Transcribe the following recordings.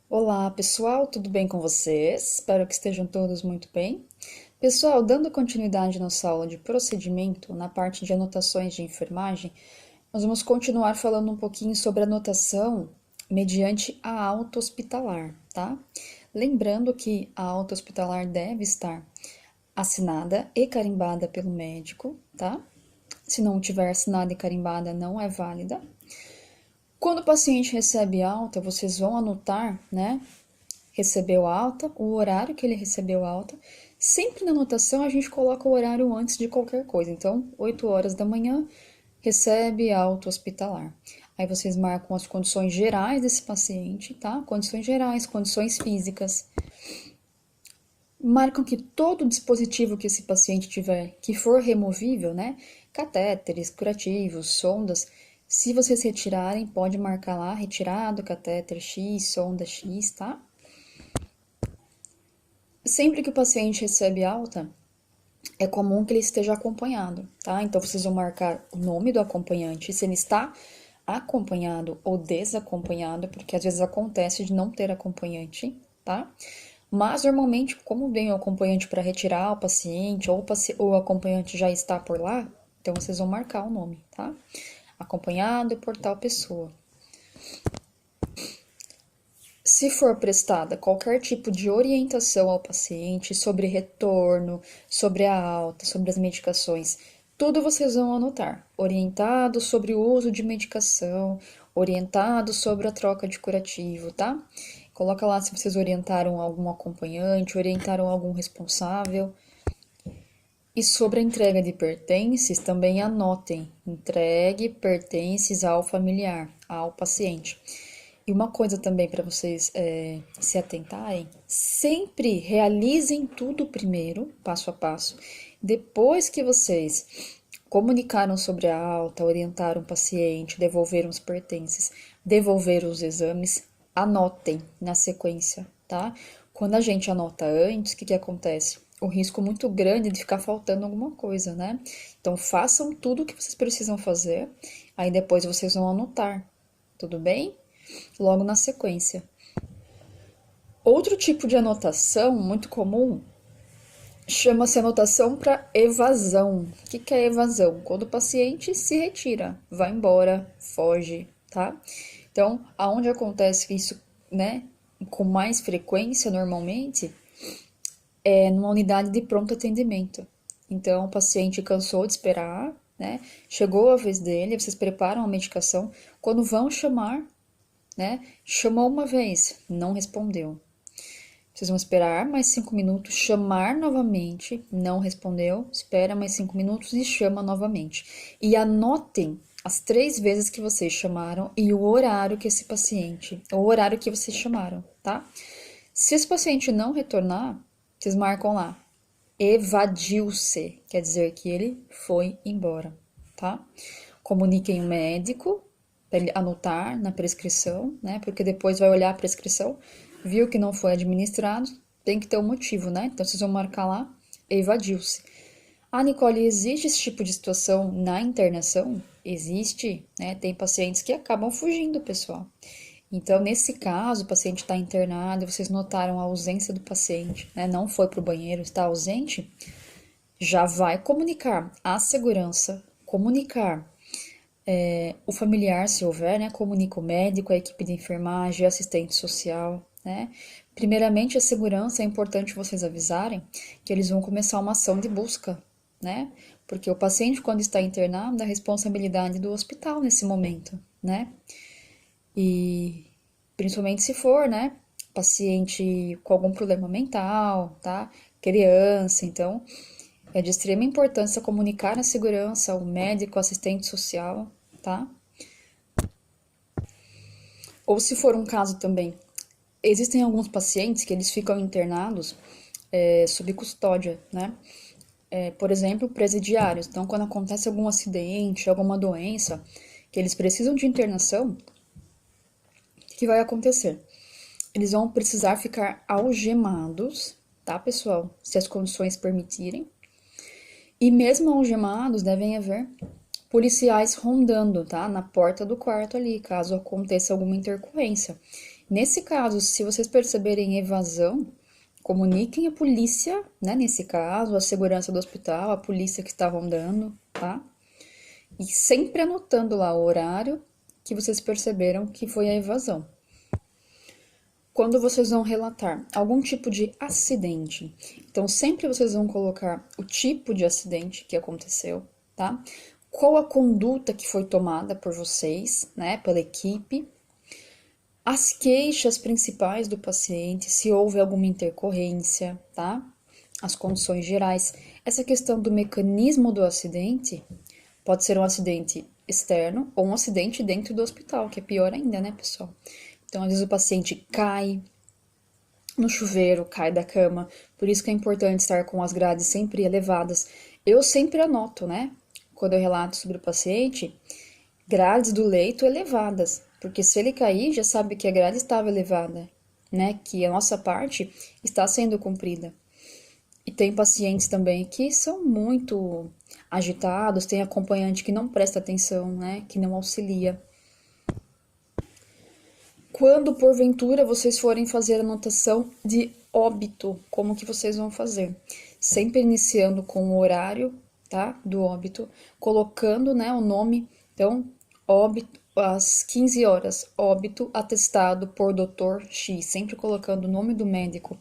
Olá, pessoal, tudo bem com vocês? Espero que estejam todos muito bem. Pessoal, dando continuidade na nossa aula de procedimento, na parte de anotações de enfermagem, nós vamos continuar falando um pouquinho sobre anotação mediante a alta hospitalar, tá? Lembrando que a alta hospitalar deve estar assinada e carimbada pelo médico, tá? Se não tiver assinada e carimbada, não é válida. Quando o paciente recebe alta, vocês vão anotar, né? Recebeu alta, o horário que ele recebeu alta. Sempre na anotação a gente coloca o horário antes de qualquer coisa. Então, 8 horas da manhã, recebe alta hospitalar. Aí vocês marcam as condições gerais desse paciente, tá? Condições gerais, condições físicas. Marcam que todo dispositivo que esse paciente tiver, que for removível, né? Catéteres, curativos, sondas, se vocês retirarem, pode marcar lá, retirado, catéter X, sonda X, tá? Sempre que o paciente recebe alta, é comum que ele esteja acompanhado, tá? Então vocês vão marcar o nome do acompanhante, se ele está acompanhado ou desacompanhado, porque às vezes acontece de não ter acompanhante, tá? Mas normalmente, como vem o acompanhante para retirar o paciente, ou o acompanhante já está por lá, então vocês vão marcar o nome, tá? Acompanhado por tal pessoa. Se for prestada qualquer tipo de orientação ao paciente sobre retorno, sobre a alta, sobre as medicações, tudo vocês vão anotar. Orientado sobre o uso de medicação, orientado sobre a troca de curativo, tá? Coloca lá se vocês orientaram algum acompanhante, orientaram algum responsável. E sobre a entrega de pertences, também anotem: entregue pertences ao familiar, ao paciente. E uma coisa também para vocês se atentarem: sempre realizem tudo primeiro, passo a passo. Depois que vocês comunicaram sobre a alta, orientaram o paciente, devolveram os pertences, devolveram os exames, anotem na sequência, tá? Quando a gente anota antes, o que acontece? O risco muito grande de ficar faltando alguma coisa, né? Então façam tudo o que vocês precisam fazer, aí depois vocês vão anotar, tudo bem? Logo na sequência. Outro tipo de anotação muito comum chama-se anotação para evasão. O que é evasão? Quando o paciente se retira, vai embora, foge, tá? Então, aonde acontece isso, né, com mais frequência normalmente, é numa unidade de pronto atendimento. Então, o paciente cansou de esperar, né? Chegou a vez dele, vocês preparam a medicação. Quando vão chamar, né? Chamou uma vez, não respondeu. Vocês vão esperar mais 5 minutos, chamar novamente, não respondeu, espera mais 5 minutos e chama novamente. E anotem as 3 vezes que vocês chamaram e o horário que esse paciente, o horário que vocês chamaram, tá? Se esse paciente não retornar, vocês marcam lá, evadiu-se, quer dizer que ele foi embora, tá? Comuniquem o médico para ele anotar na prescrição, né? Porque depois vai olhar a prescrição, viu que não foi administrado, tem que ter um motivo, né? Então vocês vão marcar lá, evadiu-se. Ah, Nicole, existe esse tipo de situação na internação? Existe, né? Tem pacientes que acabam fugindo, pessoal. Então, nesse caso, o paciente está internado e vocês notaram a ausência do paciente, né? Não foi para o banheiro, está ausente, já vai comunicar a segurança, comunicar o familiar, se houver, né? Comunica o médico, a equipe de enfermagem, assistente social, né? Primeiramente, a segurança, é importante vocês avisarem que eles vão começar uma ação de busca, né? Porque o paciente, quando está internado, é a responsabilidade do hospital nesse momento, né? E principalmente se for, né? Paciente com algum problema mental, tá? Criança, então é de extrema importância comunicar a segurança ao médico, ao assistente social, tá? Ou se for um caso também, existem alguns pacientes que eles ficam internados sob custódia, né? Por exemplo, presidiários. Então, quando acontece algum acidente, alguma doença, que eles precisam de internação, o que vai acontecer? Eles vão precisar ficar algemados, tá, pessoal? Se as condições permitirem. E mesmo algemados, devem haver policiais rondando, tá? Na porta do quarto ali, caso aconteça alguma intercorrência. Nesse caso, se vocês perceberem evasão, comuniquem a polícia, né? Nesse caso, a segurança do hospital, a polícia que está rondando, tá? E sempre anotando lá o horário que vocês perceberam que foi a evasão. Quando vocês vão relatar algum tipo de acidente, então sempre vocês vão colocar o tipo de acidente que aconteceu, tá? Qual a conduta que foi tomada por vocês, né, pela equipe, as queixas principais do paciente, se houve alguma intercorrência, tá? As condições gerais. Essa questão do mecanismo do acidente pode ser um acidente externo ou um acidente dentro do hospital, que é pior ainda, né, pessoal? Então, às vezes o paciente cai no chuveiro, cai da cama, por isso que é importante estar com as grades sempre elevadas. Eu sempre anoto, né, quando eu relato sobre o paciente, grades do leito elevadas, porque se ele cair, já sabe que a grade estava elevada, né, que a nossa parte está sendo cumprida. E tem pacientes também que são muito agitados, tem acompanhante que não presta atenção, né, que não auxilia. Quando porventura vocês forem fazer a anotação de óbito, como que vocês vão fazer? Sempre iniciando com o horário, tá? Do óbito, colocando, né, o nome. Então, óbito às 15 horas, óbito atestado por Dr. X, sempre colocando o nome do médico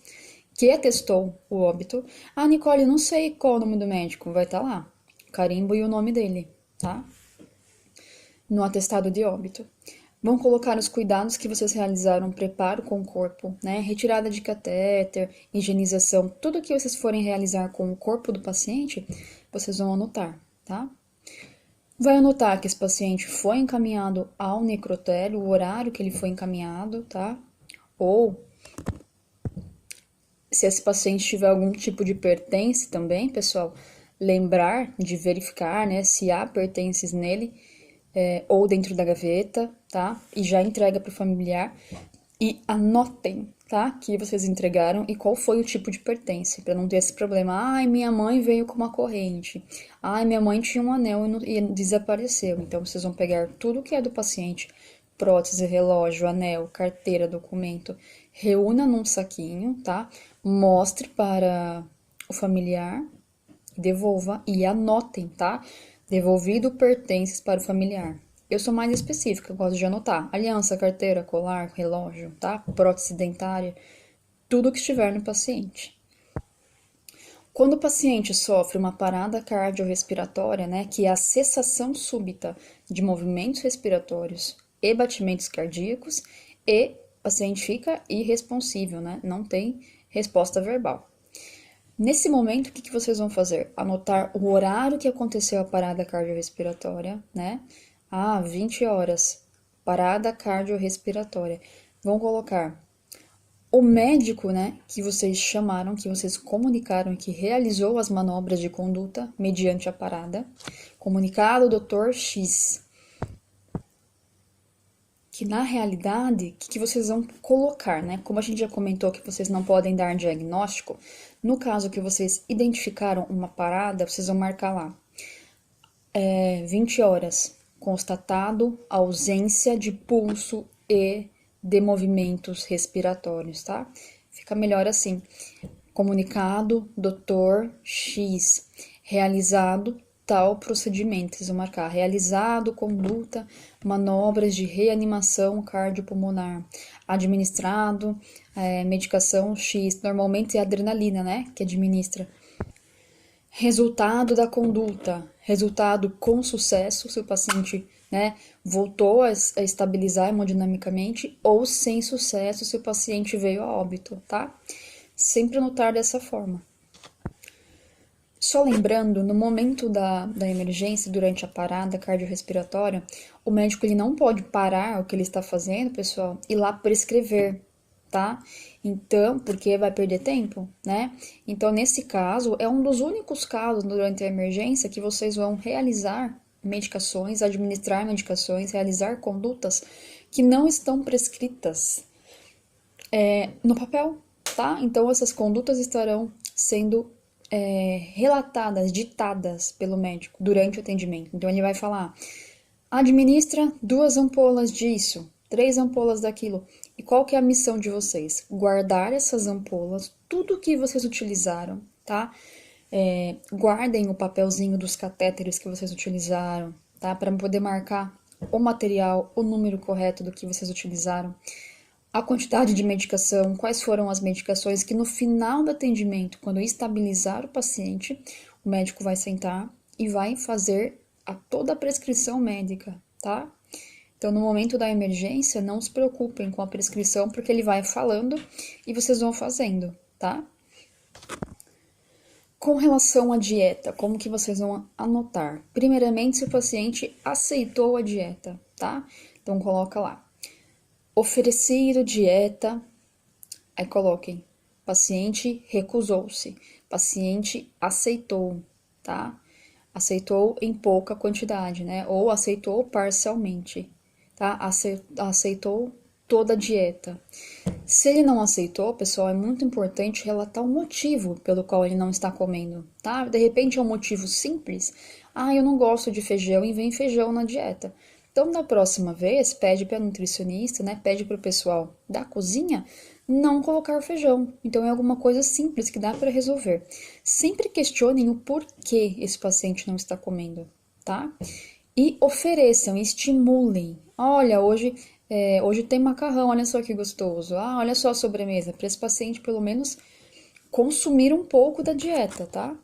que atestou o óbito. Ah, Nicole, não sei qual é o nome do médico, vai estar lá, carimbo e o nome dele, tá? No atestado de óbito. Vão colocar os cuidados que vocês realizaram, preparo com o corpo, né? Retirada de catéter, higienização, tudo que vocês forem realizar com o corpo do paciente, vocês vão anotar, tá? Vai anotar que esse paciente foi encaminhado ao necrotério, o horário que ele foi encaminhado, tá? Ou se esse paciente tiver algum tipo de pertence também, pessoal, lembrar de verificar, né, se há pertences nele, ou dentro da gaveta, tá? E já entrega para o familiar. E anotem, tá? Que vocês entregaram e qual foi o tipo de pertence, para não ter esse problema. Ai, minha mãe veio com uma corrente. Ai, minha mãe tinha um anel e desapareceu. Então, vocês vão pegar tudo que é do paciente, prótese, relógio, anel, carteira, documento, reúna num saquinho, tá? Mostre para o familiar, devolva e anotem, tá? Devolvido pertences para o familiar. Eu sou mais específica, eu gosto de anotar. Aliança, carteira, colar, relógio, tá? Prótese dentária, tudo que estiver no paciente. Quando o paciente sofre uma parada cardiorrespiratória, né, que é a cessação súbita de movimentos respiratórios e batimentos cardíacos, e o paciente fica irresponsível, né, não tem resposta verbal. Nesse momento, o que vocês vão fazer? Anotar o horário que aconteceu a parada cardiorrespiratória, né? 20 horas, parada cardiorrespiratória. Vão colocar o médico, né, que vocês chamaram, que vocês comunicaram que realizou as manobras de conduta mediante a parada. Comunicado Dr. X. Que na realidade, o que vocês vão colocar, né? Como a gente já comentou que vocês não podem dar diagnóstico, no caso que vocês identificaram uma parada, vocês vão marcar lá. 20 horas, constatado ausência de pulso e de movimentos respiratórios, tá? Fica melhor assim. Comunicado, Dr. X, realizado tal procedimento. Vocês vão marcar realizado, conduta, manobras de reanimação cardiopulmonar, administrado, medicação X, normalmente é adrenalina, né, que administra. Resultado da conduta, resultado com sucesso, se o paciente, né, voltou a estabilizar hemodinamicamente, ou sem sucesso, se o paciente veio a óbito, tá? Sempre anotar dessa forma. Só lembrando, no momento da emergência, durante a parada cardiorrespiratória, o médico ele não pode parar o que ele está fazendo, pessoal, e lá prescrever, tá? Então, porque vai perder tempo, né? Então, nesse caso, é um dos únicos casos durante a emergência que vocês vão realizar medicações, administrar medicações, realizar condutas que não estão prescritas no papel, tá? Então, essas condutas estarão sendo relatadas, ditadas pelo médico durante o atendimento. Então, ele vai falar, administra 2 ampolas disso, 3 ampolas daquilo. E qual que é a missão de vocês? Guardar essas ampolas, tudo que vocês utilizaram, tá? Guardem o papelzinho dos catéteres que vocês utilizaram, tá? Para poder marcar o material, o número correto do que vocês utilizaram, a quantidade de medicação, quais foram as medicações que no final do atendimento, quando estabilizar o paciente, o médico vai sentar e vai fazer toda a prescrição médica, tá? Então, no momento da emergência, não se preocupem com a prescrição, porque ele vai falando e vocês vão fazendo, tá? Com relação à dieta, como que vocês vão anotar? Primeiramente, se o paciente aceitou a dieta, tá? Então, coloca lá. Oferecido dieta, aí coloquem. Paciente recusou-se. Paciente aceitou, tá? Aceitou em pouca quantidade, né? Ou aceitou parcialmente, tá? Aceitou toda a dieta. Se ele não aceitou, pessoal, é muito importante relatar o motivo pelo qual ele não está comendo, tá? De repente é um motivo simples. Ah, eu não gosto de feijão e vem feijão na dieta. Então, da próxima vez, pede para a nutricionista, né? Pede para o pessoal da cozinha não colocar feijão. Então, é alguma coisa simples que dá para resolver. Sempre questionem o porquê esse paciente não está comendo, tá? E ofereçam, estimulem. Olha, hoje tem macarrão, olha só que gostoso. Ah, olha só a sobremesa. Para esse paciente, pelo menos, consumir um pouco da dieta, tá?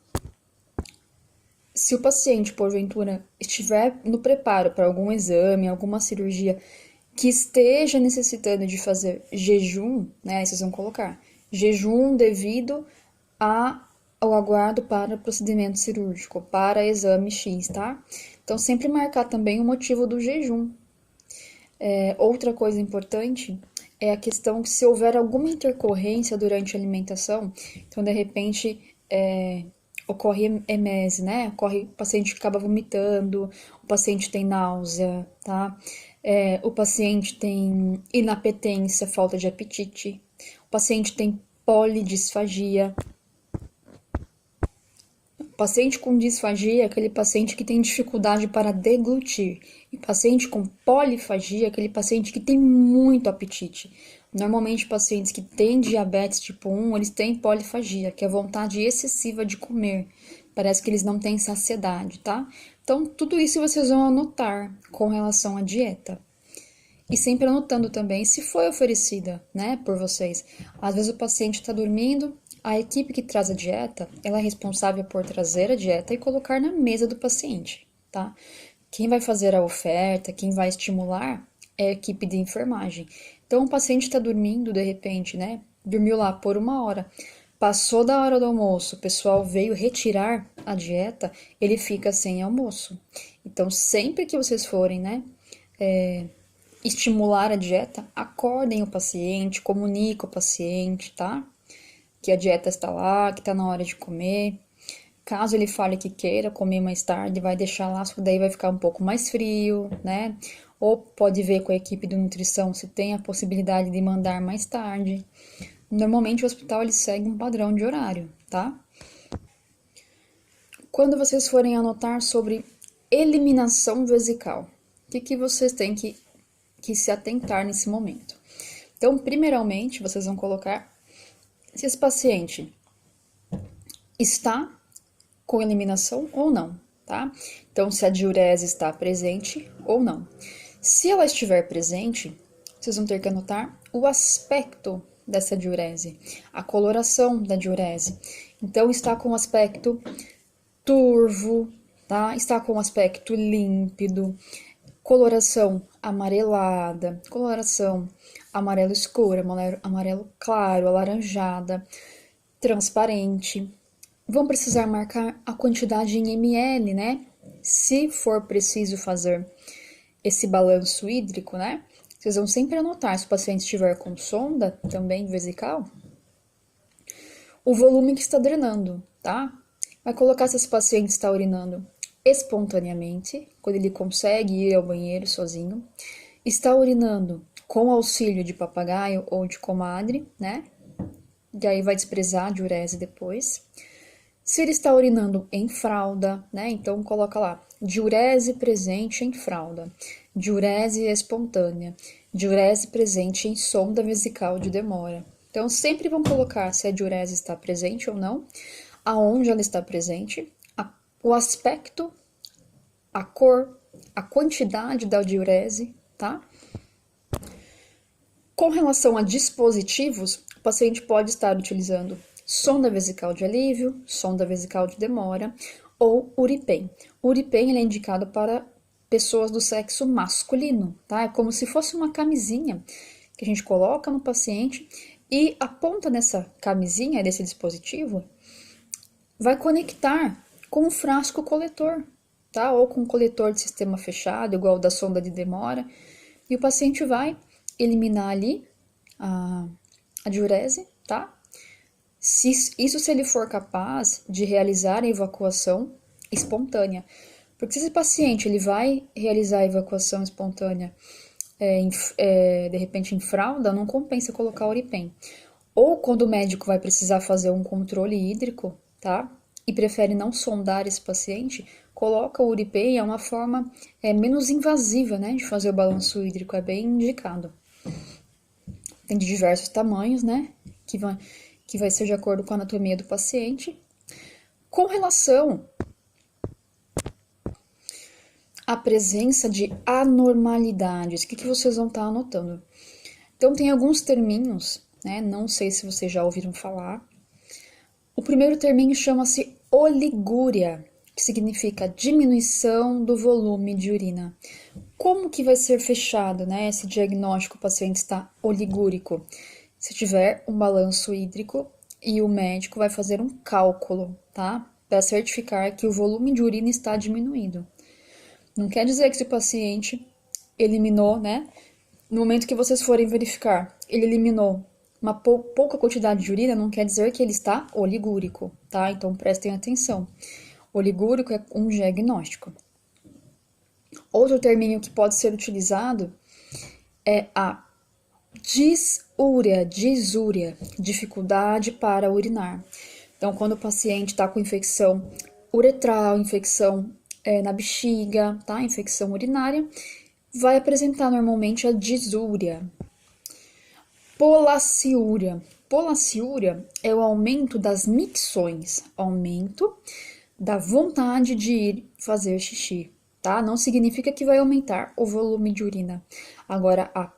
Se o paciente, porventura, estiver no preparo para algum exame, alguma cirurgia que esteja necessitando de fazer jejum, né? Aí vocês vão colocar jejum devido ao aguardo para procedimento cirúrgico, para exame X, tá? Então, sempre marcar também o motivo do jejum. Outra coisa importante é a questão que se houver alguma intercorrência durante a alimentação, então de repente ocorre emese, né? O paciente acaba vomitando, o paciente tem náusea, tá? O paciente tem inapetência, falta de apetite, o paciente tem polidisfagia. Paciente com disfagia é aquele paciente que tem dificuldade para deglutir. E paciente com polifagia é aquele paciente que tem muito apetite. Normalmente, pacientes que têm diabetes tipo 1, eles têm polifagia, que é a vontade excessiva de comer. Parece que eles não têm saciedade, tá? Então, tudo isso vocês vão anotar com relação à dieta. E sempre anotando também se foi oferecida, né, por vocês. Às vezes o paciente está dormindo, a equipe que traz a dieta, ela é responsável por trazer a dieta e colocar na mesa do paciente, tá? Quem vai fazer a oferta, quem vai estimular é a equipe de enfermagem. Então, o paciente está dormindo, de repente, né? Dormiu lá por 1 hora, passou da hora do almoço, o pessoal veio retirar a dieta, ele fica sem almoço. Então, sempre que vocês forem, né, estimular a dieta, acordem o paciente, comuniquem o paciente, tá? Que a dieta está lá, que está na hora de comer. Caso ele fale que queira comer mais tarde, vai deixar lá, só daí vai ficar um pouco mais frio, né? Ou pode ver com a equipe de nutrição se tem a possibilidade de mandar mais tarde. Normalmente o hospital ele segue um padrão de horário, tá? Quando vocês forem anotar sobre eliminação vesical, o que vocês têm que se atentar nesse momento? Então, primeiramente, vocês vão colocar se esse paciente está com eliminação ou não, tá? Então, se a diurese está presente ou não. Se ela estiver presente, vocês vão ter que anotar o aspecto dessa diurese, a coloração da diurese. Então, está com aspecto turvo, tá? Está com aspecto límpido, coloração amarelada, coloração amarelo escuro, amarelo claro, alaranjada, transparente. Vão precisar marcar a quantidade em ml, né? Se for preciso fazer esse balanço hídrico, né? Vocês vão sempre anotar, se o paciente estiver com sonda, também vesical, o volume que está drenando, tá? Vai colocar se esse paciente está urinando espontaneamente, quando ele consegue ir ao banheiro sozinho, está urinando com auxílio de papagaio ou de comadre, né? E aí vai desprezar a diurese depois. Se ele está urinando em fralda, né? Então coloca lá, diurese presente em fralda, diurese espontânea, Diurese presente em sonda vesical de demora. Então, sempre vão colocar se a diurese está presente ou não, aonde ela está presente, o aspecto, a cor, a quantidade da diurese, tá? Com relação a dispositivos, o paciente pode estar utilizando sonda vesical de alívio, sonda vesical de demora ou Uripen. O Uripen ele é indicado para pessoas do sexo masculino, tá? É como se fosse uma camisinha que a gente coloca no paciente e a ponta dessa camisinha, desse dispositivo, vai conectar com o frasco coletor, tá? Ou com o coletor de sistema fechado, igual o da sonda de demora, e o paciente vai eliminar ali a diurese, tá? Isso se ele for capaz de realizar a evacuação espontânea. Porque se esse paciente ele vai realizar a evacuação espontânea de repente em fralda, não compensa colocar Uripen. Ou quando o médico vai precisar fazer um controle hídrico, tá? E prefere não sondar esse paciente, coloca o Uripen, é uma forma menos invasiva, né, de fazer o balanço hídrico, é bem indicado. Tem de diversos tamanhos, né, que vai ser de acordo com a anatomia do paciente. Com relação à presença de anormalidades, o que vocês vão estar anotando? Então, tem alguns terminhos, né? Não sei se vocês já ouviram falar. O primeiro terminho chama-se oligúria, que significa diminuição do volume de urina. Como que vai ser fechado, né, esse diagnóstico? O paciente está oligúrico. Se tiver um balanço hídrico e o médico vai fazer um cálculo, tá? Para certificar que o volume de urina está diminuído. Não quer dizer que se o paciente eliminou, né? No momento que vocês forem verificar, ele eliminou uma pouca quantidade de urina, não quer dizer que ele está oligúrico, tá? Então prestem atenção. Oligúrico é um diagnóstico. Outro terminho que pode ser utilizado é a disúria, dificuldade para urinar. Então, quando o paciente está com infecção uretral, infecção na bexiga, tá? Infecção urinária, vai apresentar normalmente a disúria. Polaciúria. Polaciúria é o aumento das micções, aumento da vontade de ir fazer xixi, tá? Não significa que vai aumentar o volume de urina. Agora, a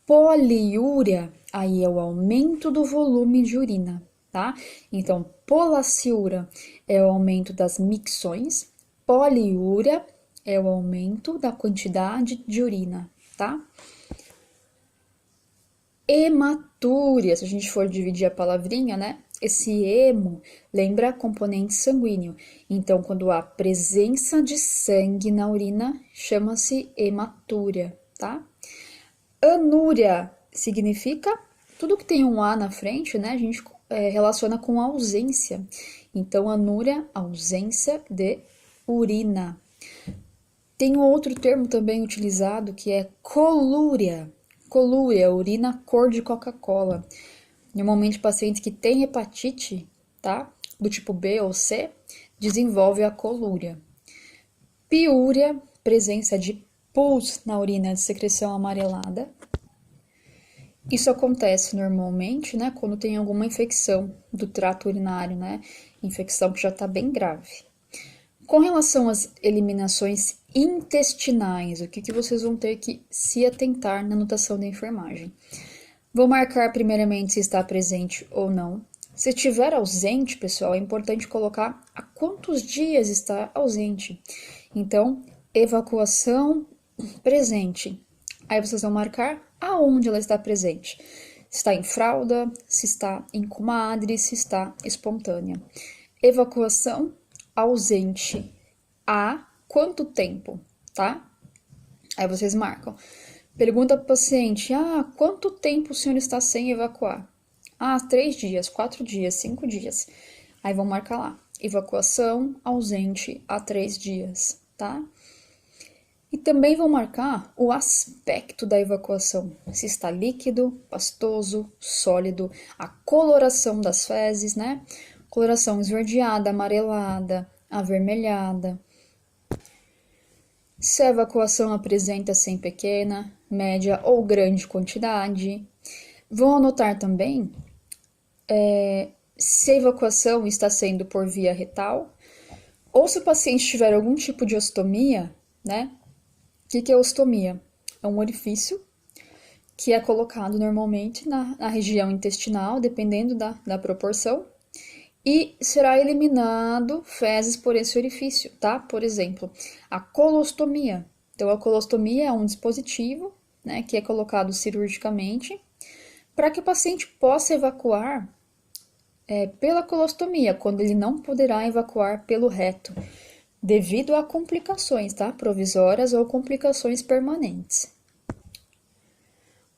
poliúria, aí é o aumento do volume de urina, tá? Então, polaciúria é o aumento das micções, poliúria é o aumento da quantidade de urina, tá? Hematúria, se a gente for dividir a palavrinha, né? Esse hemo lembra componente sanguíneo. Então, quando há presença de sangue na urina, chama-se hematúria, tá? Anúria significa tudo que tem um A na frente, né? A gente relaciona com ausência. Então, anúria, ausência de urina. Tem outro termo também utilizado que é colúria. Colúria, urina cor de Coca-Cola. Normalmente, pacientes que têm hepatite, tá? Do tipo B ou C, desenvolve a colúria. Piúria, presença de pus na urina de secreção amarelada. Isso acontece normalmente, né, quando tem alguma infecção do trato urinário, né? Infecção que já está bem grave. Com relação às eliminações intestinais, o que vocês vão ter que se atentar na anotação da enfermagem? Vou marcar primeiramente se está presente ou não. Se estiver ausente, pessoal, é importante colocar a quantos dias está ausente. Então, evacuação presente. Aí vocês vão marcar aonde ela está presente. Se está em fralda, se está em comadre, se está espontânea. Evacuação ausente. Há quanto tempo, tá? Aí vocês marcam. Pergunta para o paciente, quanto tempo o senhor está sem evacuar? 3 dias, 4 dias, 5 dias. Aí vão marcar lá, evacuação ausente há 3 dias, tá? E também vão marcar o aspecto da evacuação, se está líquido, pastoso, sólido, a coloração das fezes, né? Coloração esverdeada, amarelada, avermelhada. se a evacuação apresenta sem pequena, média ou grande quantidade. Vão anotar também se a evacuação está sendo por via retal ou se o paciente tiver algum tipo de ostomia, né? O que é ostomia? É um orifício que é colocado normalmente na região intestinal, dependendo da proporção, e será eliminado fezes por esse orifício, tá? Por exemplo, a colostomia. Então, a colostomia é um dispositivo, né, que é colocado cirurgicamente para que o paciente possa evacuar pela colostomia, quando ele não poderá evacuar pelo reto, devido a complicações, tá? Provisórias ou complicações permanentes.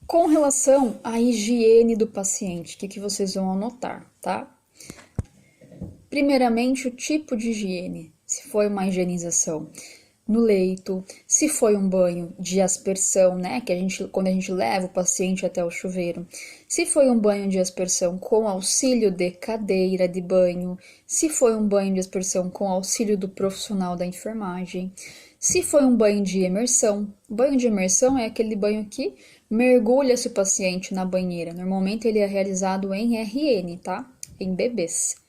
Com relação à higiene do paciente, o que vocês vão anotar, tá? Primeiramente, o tipo de higiene, se foi uma higienização no leito, se foi um banho de aspersão, né, quando a gente leva o paciente até o chuveiro, se foi um banho de aspersão com auxílio de cadeira de banho, se foi um banho de aspersão com auxílio do profissional da enfermagem, se foi um banho de imersão. Banho de imersão é aquele banho que mergulha-se o paciente na banheira. Normalmente ele é realizado em RN, tá? Em bebês.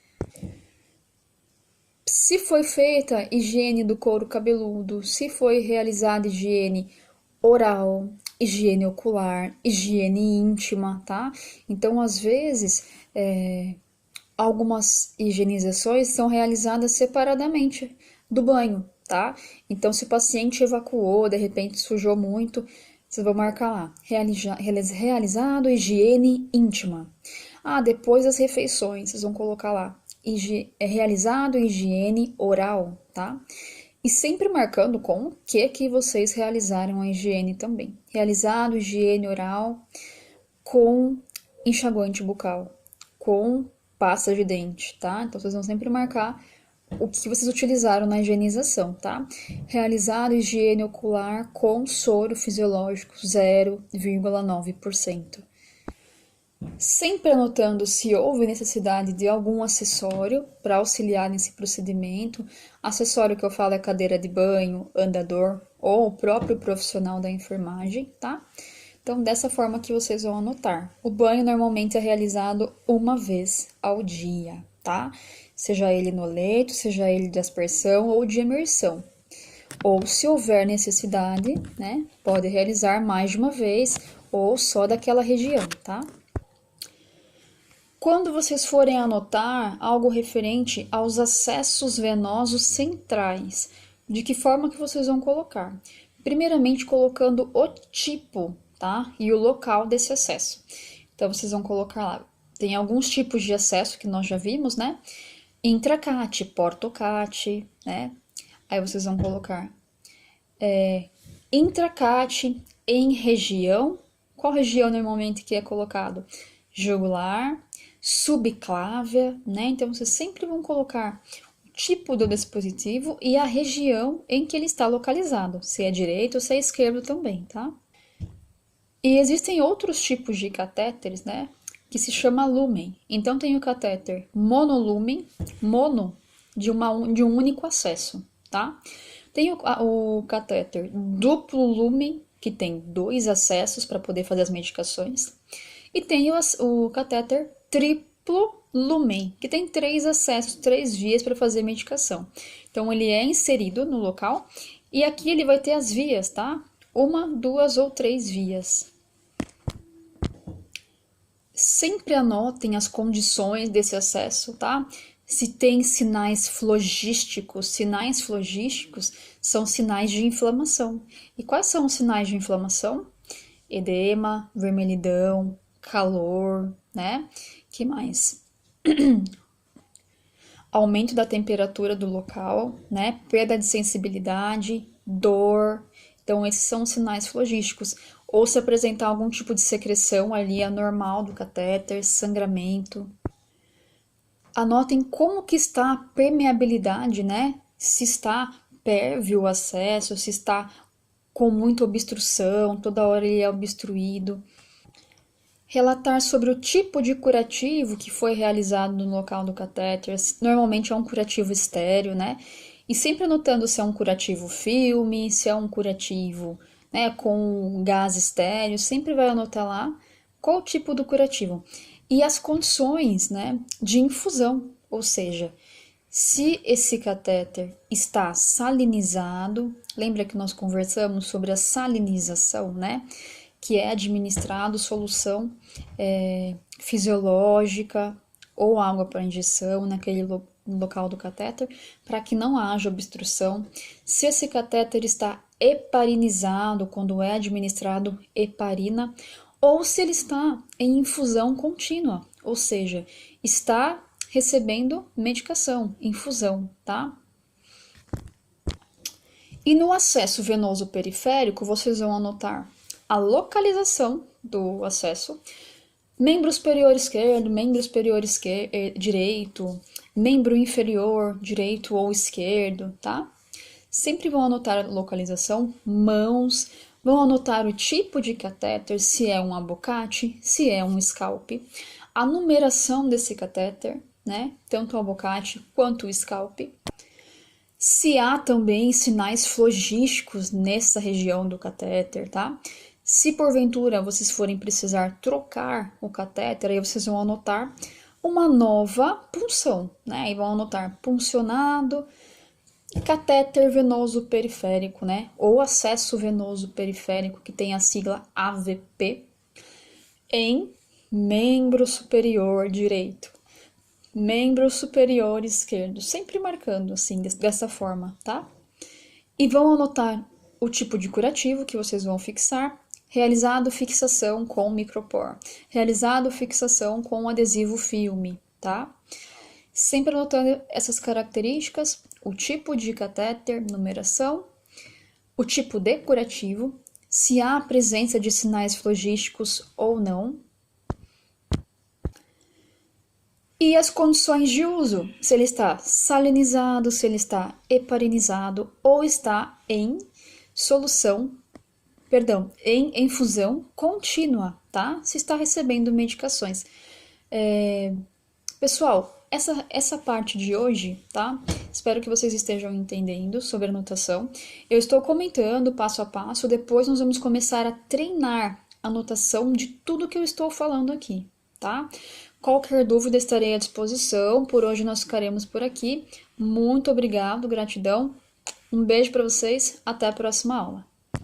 Se foi feita higiene do couro cabeludo, se foi realizada higiene oral, higiene ocular, higiene íntima, tá? Então, às vezes, algumas higienizações são realizadas separadamente do banho, tá? Então, se o paciente evacuou, de repente sujou muito, vocês vão marcar lá, realizado higiene íntima. Depois das refeições, vocês vão colocar lá, realizado higiene oral, tá? E sempre marcando com o que vocês realizaram a higiene também. Realizado higiene oral com enxaguante bucal, com pasta de dente, tá? Então, vocês vão sempre marcar o que vocês utilizaram na higienização, tá? Realizado higiene ocular com soro fisiológico 0,9%. Sempre anotando se houve necessidade de algum acessório para auxiliar nesse procedimento. Acessório que eu falo é cadeira de banho, andador ou o próprio profissional da enfermagem, tá? Então, dessa forma que vocês vão anotar. O banho normalmente é realizado uma vez ao dia, tá? Seja ele no leito, seja ele de aspersão ou de imersão. Ou, se houver necessidade, né, pode realizar mais de uma vez ou só daquela região, tá? Quando vocês forem anotar algo referente aos acessos venosos centrais, de que forma que vocês vão colocar? Primeiramente, colocando o tipo, tá? E o local desse acesso. Então, vocês vão colocar lá. Tem alguns tipos de acesso que nós já vimos, né? Intracate, portocate, né? Aí vocês vão colocar intracate em região. Qual região normalmente que é colocado? Jugular, subclávia, né? Então, vocês sempre vão colocar o tipo do dispositivo e a região em que ele está localizado, se é direito ou se é esquerdo também, tá? E existem outros tipos de catéteres, né? Que se chama lumen. Então, tem o catéter monolumen, mono, de um único acesso, tá? Tem o catéter duplo lumen, que tem 2 acessos para poder fazer as medicações. E tem o catéter triplo lumen, que tem 3 acessos, 3 vias para fazer medicação. Então, ele é inserido no local e aqui ele vai ter as vias, tá? 1, 2 ou 3 vias. Sempre anotem as condições desse acesso, tá? Se tem sinais flogísticos. Sinais flogísticos são sinais de inflamação. E quais são os sinais de inflamação? Edema, vermelhidão, calor, né? Que mais? Aumento da temperatura do local, né? Perda de sensibilidade, dor. Então, esses são os sinais flogísticos. Ou se apresentar algum tipo de secreção ali anormal do catéter, sangramento. Anotem como que está a permeabilidade, né? Se está pérvio o acesso, se está com muita obstrução, toda hora ele é obstruído. Relatar sobre o tipo de curativo que foi realizado no local do catéter. Normalmente é um curativo estéreo, né? E sempre anotando se é um curativo filme, se é um curativo, né, com gás estéreo, sempre vai anotar lá qual o tipo do curativo. E as condições, né, de infusão, ou seja, se esse catéter está salinizado, lembra que nós conversamos sobre a salinização, né? Que é administrado solução fisiológica ou água para injeção naquele local do catéter, para que não haja obstrução. Se esse catéter está heparinizado, quando é administrado heparina, ou se ele está em infusão contínua, ou seja, está recebendo medicação, infusão, tá? E no acesso venoso periférico, vocês vão anotar a localização do acesso, membro superior esquerdo, membro superior direito, membro inferior direito ou esquerdo, tá? Sempre vão anotar a localização, mãos, vão anotar o tipo de catéter, se é um abocate, se é um scalp, a numeração desse catéter, né? Tanto o abocate quanto o scalp. Se há também sinais flogísticos nessa região do catéter, tá? Se porventura vocês forem precisar trocar o catéter, aí vocês vão anotar uma nova punção, né? E vão anotar puncionado, catéter venoso periférico, né? Ou acesso venoso periférico, que tem a sigla AVP, em membro superior direito, membro superior esquerdo, sempre marcando assim, dessa forma, tá? E vão anotar o tipo de curativo que vocês vão fixar, realizado fixação com micropor, realizado fixação com adesivo filme, tá? Sempre anotando essas características, o tipo de catéter, numeração, o tipo de curativo, se há presença de sinais flogísticos ou não, e as condições de uso, se ele está salinizado, se ele está heparinizado ou está em solução, em infusão contínua, tá? Se está recebendo medicações. Pessoal, essa parte de hoje, tá? Espero que vocês estejam entendendo sobre a anotação. Eu estou comentando passo a passo, depois nós vamos começar a treinar a anotação de tudo que eu estou falando aqui, tá? Qualquer dúvida estarei à disposição. Por hoje nós ficaremos por aqui. Muito obrigado, gratidão. Um beijo para vocês, até a próxima aula.